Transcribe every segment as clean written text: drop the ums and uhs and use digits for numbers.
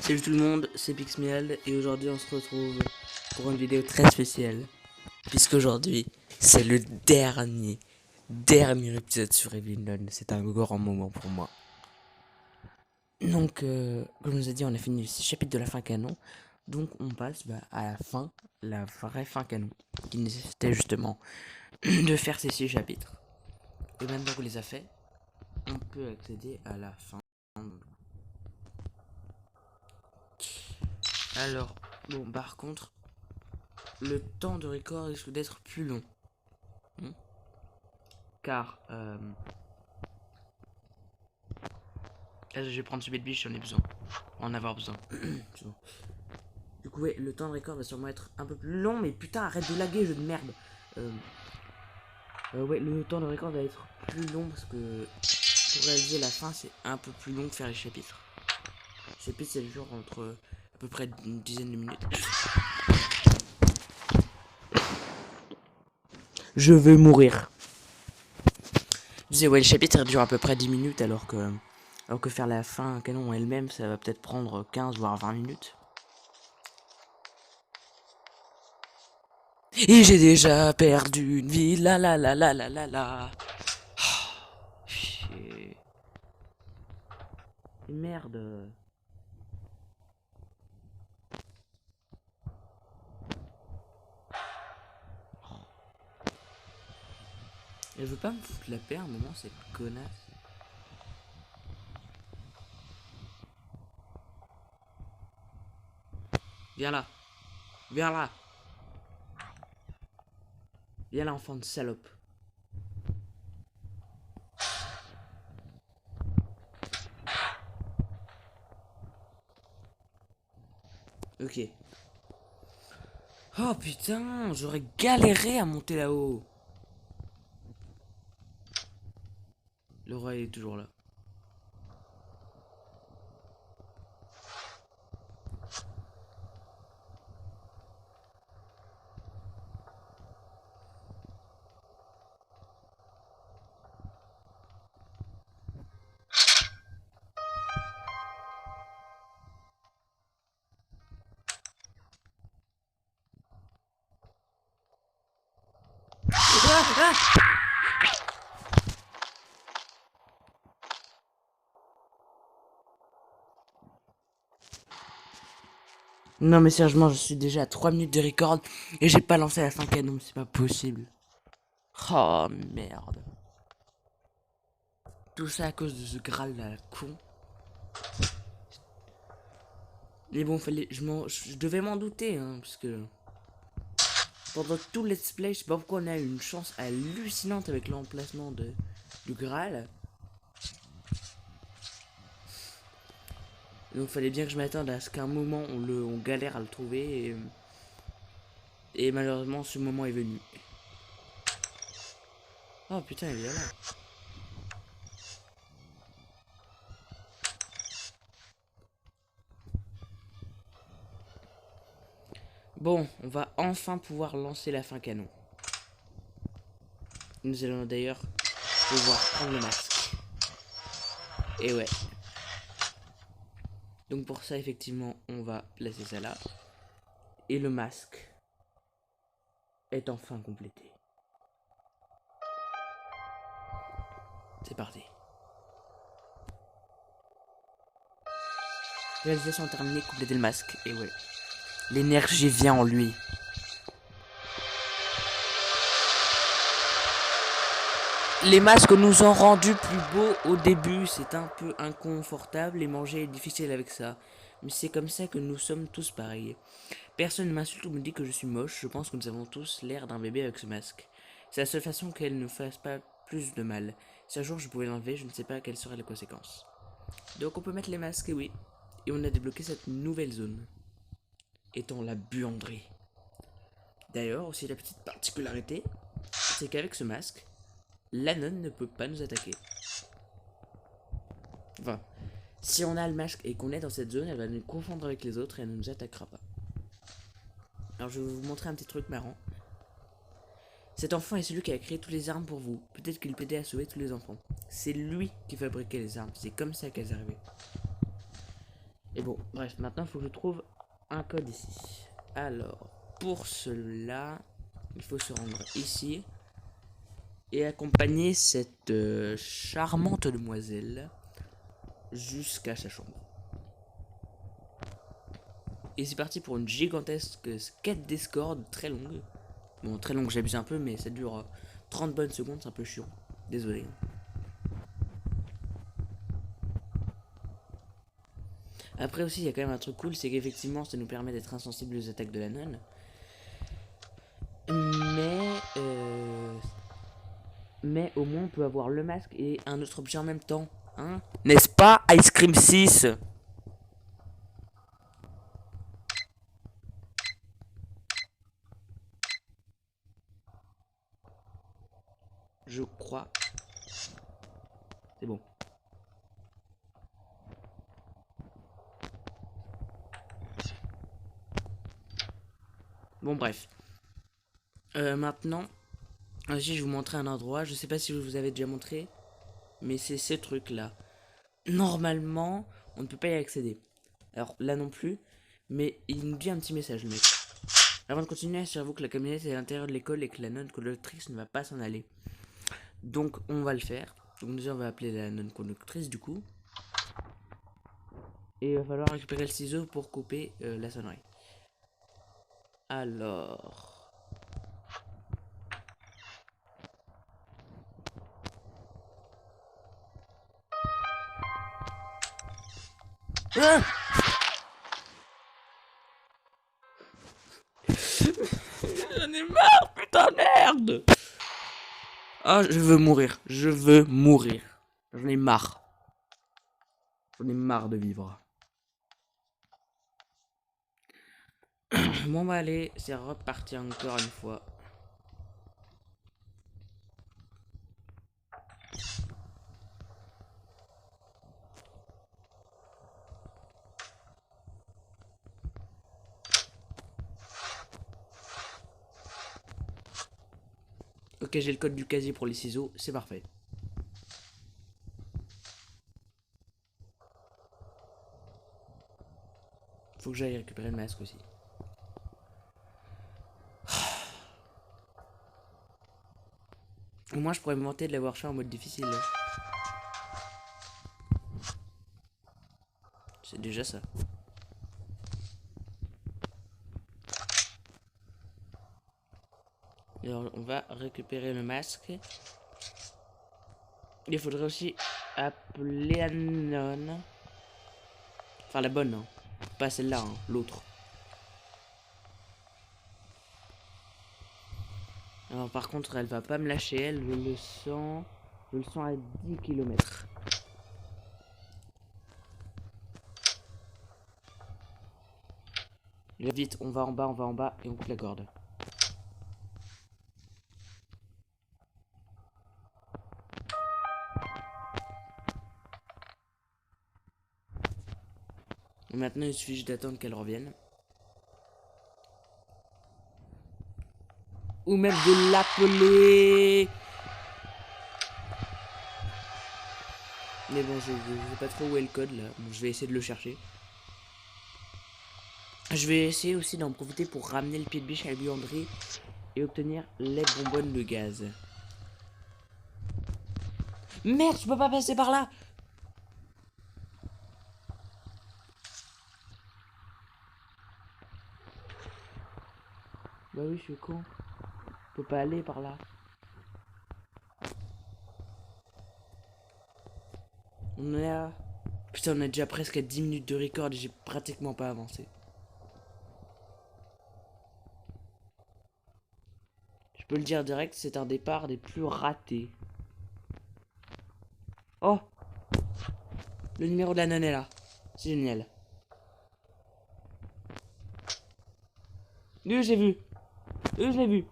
Salut tout le monde, c'est Pixmial et aujourd'hui on se retrouve pour une vidéo très spéciale puisqu'aujourd'hui c'est le dernier épisode sur Evelyn. C'est un grand moment pour moi. Donc comme je vous ai dit, on a fini le chapitre de la fin canon, donc on passe à la fin, la vraie fin canon qui nécessitait justement de faire ces 6 chapitres. Et maintenant qu'on les a fait, on peut accéder à la fin. Alors, bon, par contre, le temps de record risque d'être plus long. Car, là, je vais prendre ce biche, j'en ai besoin. En avoir besoin. Du coup, ouais, le temps de record va sûrement être un peu plus long, mais putain, arrête de laguer, jeu de merde. Ouais, le temps de record va être plus long parce que pour réaliser la fin, c'est un peu plus long que faire les chapitres. Les chapitres, c'est genre entre à peu près une dizaine de minutes. Je vais mourir. Je disais, ouais, le chapitre dure à peu près 10 minutes alors que faire la fin canon elle-même, ça va peut-être prendre 15 voire 20 minutes. Et j'ai déjà perdu une vie, la la la la la la la. Oh, chier. Merde. Elle veut pas me foutre la paix à un moment, cette connasse. Viens là. Viens là. Viens là, enfant de salope. Ok. Oh putain, j'aurais galéré à monter là-haut. Le roi est toujours là. Ah, ah. Non mais sérieusement, je suis déjà à 3 minutes de record et j'ai pas lancé la fin canon, c'est pas possible. Oh merde. Tout ça à cause de ce Graal là, con. Mais bon, je devais m'en douter, hein, parce que pendant tout le let's play, je sais pas pourquoi on a eu une chance hallucinante avec l'emplacement du Graal. Donc fallait bien que je m'attende à ce qu'un moment on galère à le trouver et malheureusement ce moment est venu. Oh putain, il est là. Bon, on va enfin pouvoir lancer la fin canon. Nous allons d'ailleurs pouvoir prendre le masque. Et ouais. Donc pour ça, effectivement, on va placer ça là. Et le masque est enfin complété. C'est parti. Réalisation terminée, compléter le masque. Et ouais. L'énergie vient en lui. Les masques nous ont rendus plus beaux au début, c'est un peu inconfortable et manger est difficile avec ça. Mais c'est comme ça que nous sommes tous pareils. Personne ne m'insulte ou me dit que je suis moche, je pense que nous avons tous l'air d'un bébé avec ce masque. C'est la seule façon qu'elle ne fasse pas plus de mal. Si un jour je pouvais l'enlever, je ne sais pas quelles seraient les conséquences. Donc on peut mettre les masques, et oui. Et on a débloqué cette nouvelle zone. Étant la buanderie. D'ailleurs, aussi la petite particularité, c'est qu'avec ce masque, l'Anon ne peut pas nous attaquer. Enfin, si on a le masque et qu'on est dans cette zone, elle va nous confondre avec les autres et elle ne nous attaquera pas. Alors je vais vous montrer un petit truc marrant. Cet enfant est celui qui a créé toutes les armes pour vous. Peut-être qu'il peut aider à sauver tous les enfants. C'est lui qui fabriquait les armes. C'est comme ça qu'elles arrivaient. Et bon, bref, maintenant il faut que je trouve un code ici. Alors, pour cela, il faut se rendre ici et accompagner cette charmante demoiselle jusqu'à sa chambre. Et c'est parti pour une gigantesque quête d'escorte très longue. Bon, très longue, j'abuse un peu, mais ça dure 30 bonnes secondes, c'est un peu chiant. Désolé. Après aussi, il y a quand même un truc cool, c'est qu'effectivement, ça nous permet d'être insensible aux attaques de la nonne. Mais, mais au moins, on peut avoir le masque et un autre objet en même temps. Hein, n'est-ce pas, Ice Cream 6? Je crois. C'est bon. Bon, bref. Maintenant, aussi, je vais vous montrer un endroit. Je sais pas si je vous avais déjà montré, mais c'est ce truc-là. Normalement, on ne peut pas y accéder. Alors là non plus, mais il nous dit un petit message, le mec. Avant de continuer, assurez-vous que la camionnette est à l'intérieur de l'école et que la nonne conductrice ne va pas s'en aller. Donc on va le faire. Donc déjà on va appeler la nonne conductrice du coup. Et il va falloir récupérer le ciseau pour couper la sonnerie. Alors... Ah, j'en ai marre, putain merde. Ah, je veux mourir. Je veux mourir. J'en ai marre. J'en ai marre de vivre. Bon bah allez, c'est reparti encore une fois. Ok, j'ai le code du casier pour les ciseaux, c'est parfait. Faut que j'aille récupérer le masque aussi. Au moins je pourrais me vanter de l'avoir fait en mode difficile. C'est déjà ça. Alors on va récupérer le masque. Il faudrait aussi appeler la nonne. Enfin la bonne, hein. Pas celle-là, hein, l'autre. Alors par contre elle va pas me lâcher, elle, je le sens. Je le sens à 10 km. Vite, on va en bas et on coupe la corde. Et maintenant il suffit juste d'attendre qu'elle revienne. Ou même de l'appeler. Mais bon, je sais pas trop où est le code là. Bon, je vais essayer de le chercher. Je vais essayer aussi d'en profiter pour ramener le pied de biche à la buanderie et obtenir les bonbonnes de gaz. Merde, je peux pas passer par là. Bah oui, je suis con. Je peux pas aller par là. On est à... Putain, on est déjà presque à 10 minutes de record et j'ai pratiquement pas avancé. Je peux le dire direct, c'est un départ des plus ratés. Oh, le numéro de la nonne est là. C'est génial. Je l'ai vu. Je l'ai vu.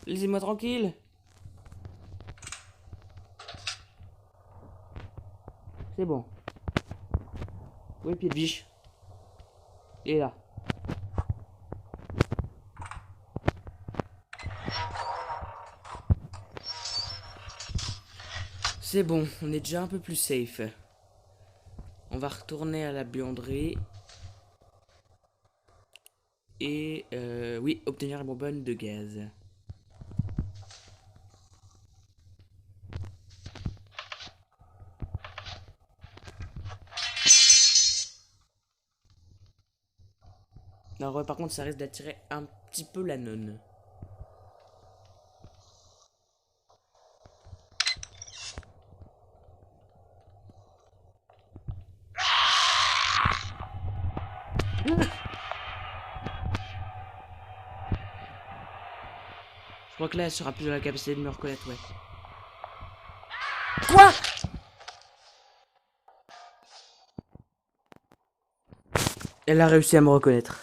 Laissez-moi tranquille. C'est bon. Oui, pied de biche. Il est là. C'est bon, on est déjà un peu plus safe. On va retourner à la buanderie. Et oui, obtenir la bonbonne de gaz. Alors par contre ça risque d'attirer un petit peu la nonne. Je crois que là elle sera plus dans la capacité de me reconnaître, ouais. Quoi? Elle a réussi à me reconnaître.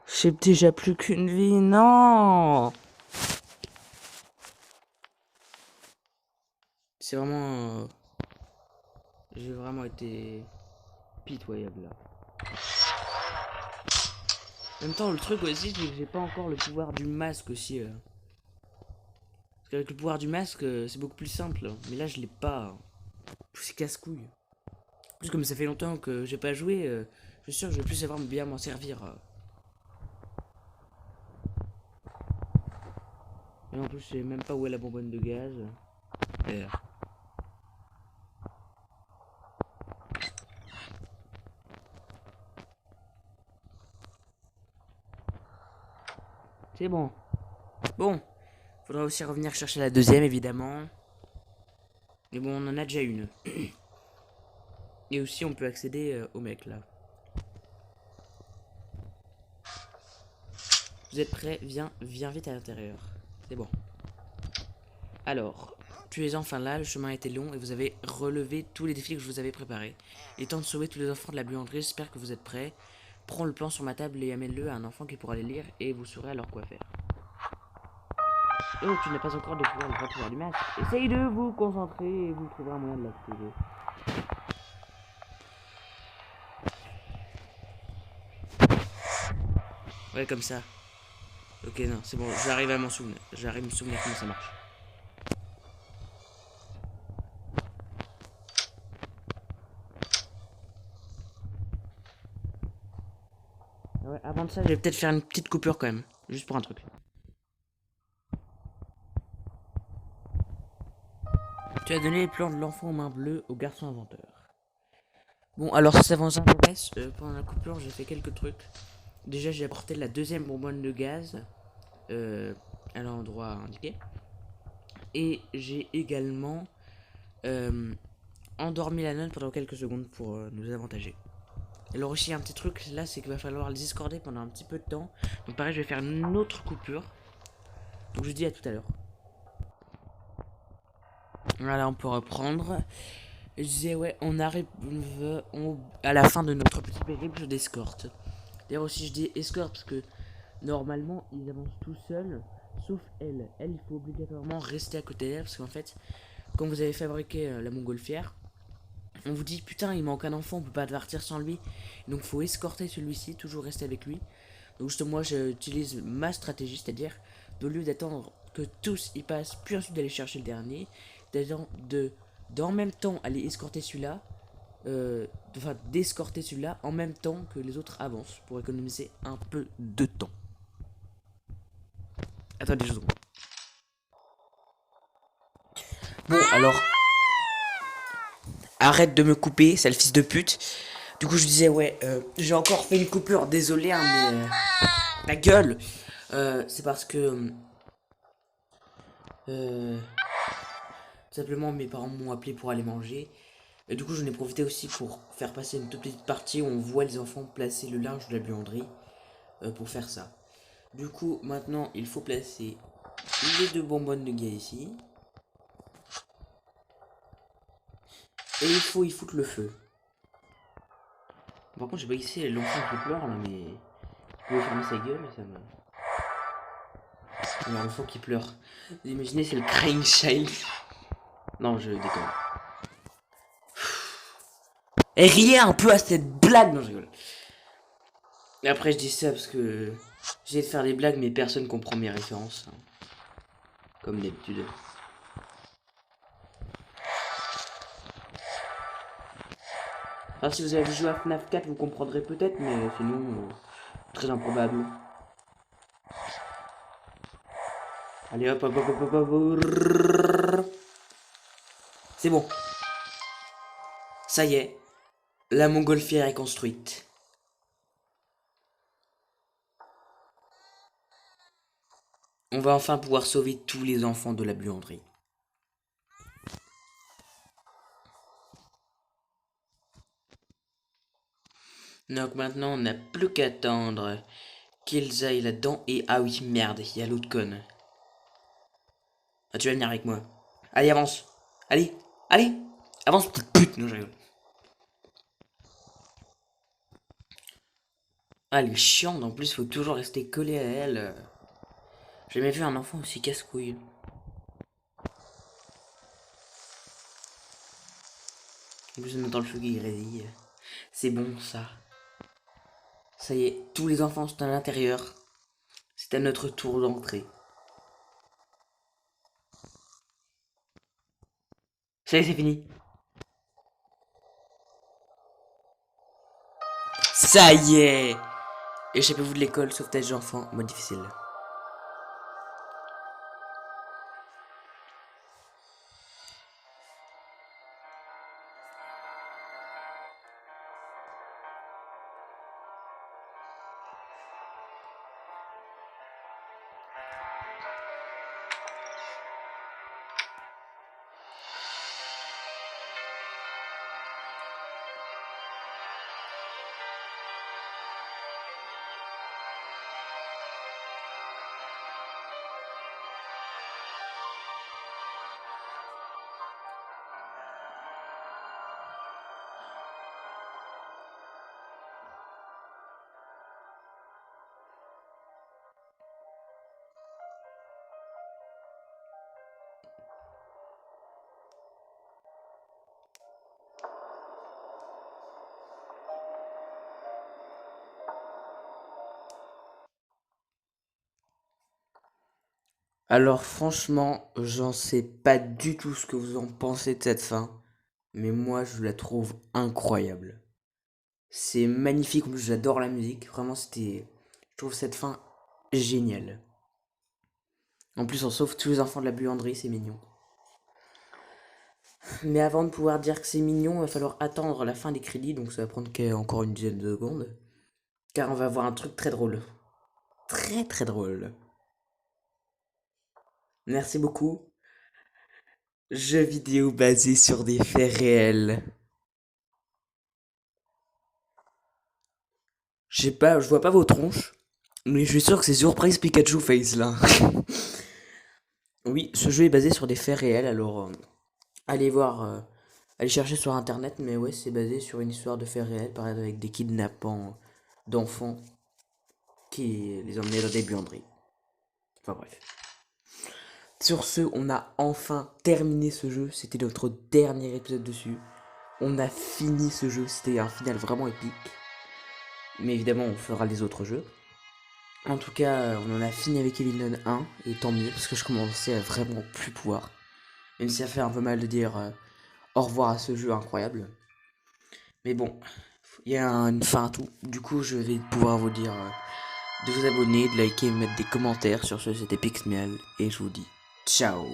J'ai déjà plus qu'une vie, non. C'est vraiment... J'ai vraiment été pitoyable là. En même temps, le truc aussi, c'est que j'ai pas encore le pouvoir du masque aussi. Parce qu'avec le pouvoir du masque, c'est beaucoup plus simple. Mais là, je l'ai pas. C'est casse-couille. En plus, comme ça fait longtemps que j'ai pas joué, je suis sûr que je vais plus savoir bien m'en servir. Et en plus, je sais même pas où est la bonbonne de gaz. Et... C'est bon. Bon. Faudra aussi revenir chercher la deuxième, évidemment. Mais bon, on en a déjà une. Et aussi, on peut accéder au mec, là. Vous êtes prêts? Viens vite à l'intérieur. C'est bon. Alors, tu es enfin là, le chemin a été long et vous avez relevé tous les défis que je vous avais préparés. Il est temps de sauver tous les enfants de la buanderie, j'espère que vous êtes prêts. Prends le plan sur ma table et amène-le à un enfant qui pourra les lire et vous saurez alors quoi faire. Oh, tu n'as pas encore de pouvoir, le pouvoir du masque. Essayez de vous concentrer et vous trouverez un moyen de l'activer. Ouais, comme ça. Ok, non, c'est bon, j'arrive à m'en souvenir. J'arrive à me souvenir comment ça marche. Ouais, avant de ça, je vais peut-être faire une petite coupure quand même. Juste pour un truc. Tu as donné les plans de l'enfant aux mains bleues au garçon inventeur. Bon, alors si ça vous intéresse, pendant la coupure, j'ai fait quelques trucs. Déjà, j'ai apporté la deuxième bonbonne de gaz à l'endroit indiqué. Et j'ai également endormi la nonne pendant quelques secondes pour nous avantager. Alors aussi, un petit truc là, c'est qu'il va falloir les escorter pendant un petit peu de temps. Donc pareil, je vais faire une autre coupure. Donc je vous dis à tout à l'heure. Voilà, on peut reprendre. Je disais, ouais, on arrive à la fin de notre petit périple d'escorte. D'ailleurs aussi, je dis escorte parce que normalement, ils avancent tout seuls, sauf elle. Elle, il faut obligatoirement rester à côté d'elle parce qu'en fait, quand vous avez fabriqué la montgolfière, on vous dit putain, il manque un enfant, on peut pas partir sans lui. Donc, faut escorter celui-ci, toujours rester avec lui. Donc, justement, moi, j'utilise ma stratégie, c'est-à-dire, au lieu d'attendre que tous y passent, puis ensuite d'aller chercher le dernier, d'en même temps aller escorter celui-là, d'escorter celui-là en même temps que les autres avancent pour économiser un peu de temps. Attendez 2 secondes. Bon, alors, arrête de me couper, sale fils de pute. Du coup, je disais, ouais, j'ai encore fait une coupure, désolé, hein, mais. La gueule c'est parce que. Simplement, mes parents m'ont appelé pour aller manger. Et du coup, j'en ai profité aussi pour faire passer une toute petite partie où on voit les enfants placer le linge de la buanderie pour faire ça. Du coup, maintenant, il faut placer les 2 bonbonnes de gars ici. Et il faut y foutre le feu. Par contre, j'ai pas ici l'enfant qui pleure là, mais. Il pouvait fermer sa gueule, ça me. Il y a un enfant qui pleure. Vous imaginez, c'est le crying child. Non, je déconne. Et riez un peu à cette blague. Non, je rigole. Et après, je dis ça parce que j'ai de faire des blagues, mais personne comprend mes références. Hein. Comme d'habitude. Alors si vous avez joué à FNAF 4, vous comprendrez peut-être, mais sinon, très improbable. Allez hop, hop, hop, hop, hop, hop. C'est bon. Ça y est, la montgolfière est construite. On va enfin pouvoir sauver tous les enfants de la buanderie. Donc maintenant, on n'a plus qu'à attendre qu'ils aillent là-dedans. Et ah oui, merde, il y a l'autre conne. Ah, tu vas venir avec moi. Allez, avance. Allez, allez, avance, petite pute. Non, je rigole. Ah, elle est chiante, en plus, faut toujours rester collé à elle. J'ai jamais vu un enfant aussi casse-couille. En plus, on entend le feu qui grésille. C'est bon, ça. Ça y est, tous les enfants sont à l'intérieur. C'est à notre tour d'entrée. Ça y est, c'est fini. Ça y est. Échappez-vous de l'école, sauvetage d'enfants, mode difficile. Alors franchement, j'en sais pas du tout ce que vous en pensez de cette fin, mais moi je la trouve incroyable. C'est magnifique, en plus j'adore la musique, vraiment c'était... Je trouve cette fin géniale. En plus on sauve tous les enfants de la buanderie, c'est mignon. Mais avant de pouvoir dire que c'est mignon, il va falloir attendre la fin des crédits, donc ça va prendre encore une dizaine de secondes. Car on va voir un truc très drôle. Très très drôle. Merci beaucoup. Jeux vidéo basés sur des faits réels. Je sais pas, je vois pas vos tronches, mais je suis sûr que c'est Surprise Pikachu Face là. Oui, ce jeu est basé sur des faits réels, alors allez voir, allez chercher sur internet, mais ouais, c'est basé sur une histoire de faits réels, par exemple avec des kidnappants d'enfants qui les emmenaient dans des buanderies. Enfin bref. Sur ce, on a enfin terminé ce jeu, c'était notre dernier épisode dessus. On a fini ce jeu, c'était un final vraiment épique. Mais évidemment, on fera les autres jeux. En tout cas, on en a fini avec Evil Nun 1, et tant mieux, parce que je commençais à vraiment plus pouvoir. Même si ça fait un peu mal de dire au revoir à ce jeu incroyable. Mais bon, il y a une fin à tout. Du coup, je vais pouvoir vous dire de vous abonner, de liker, de mettre des commentaires. Sur ce, c'était Pixmial, et je vous dis ciao.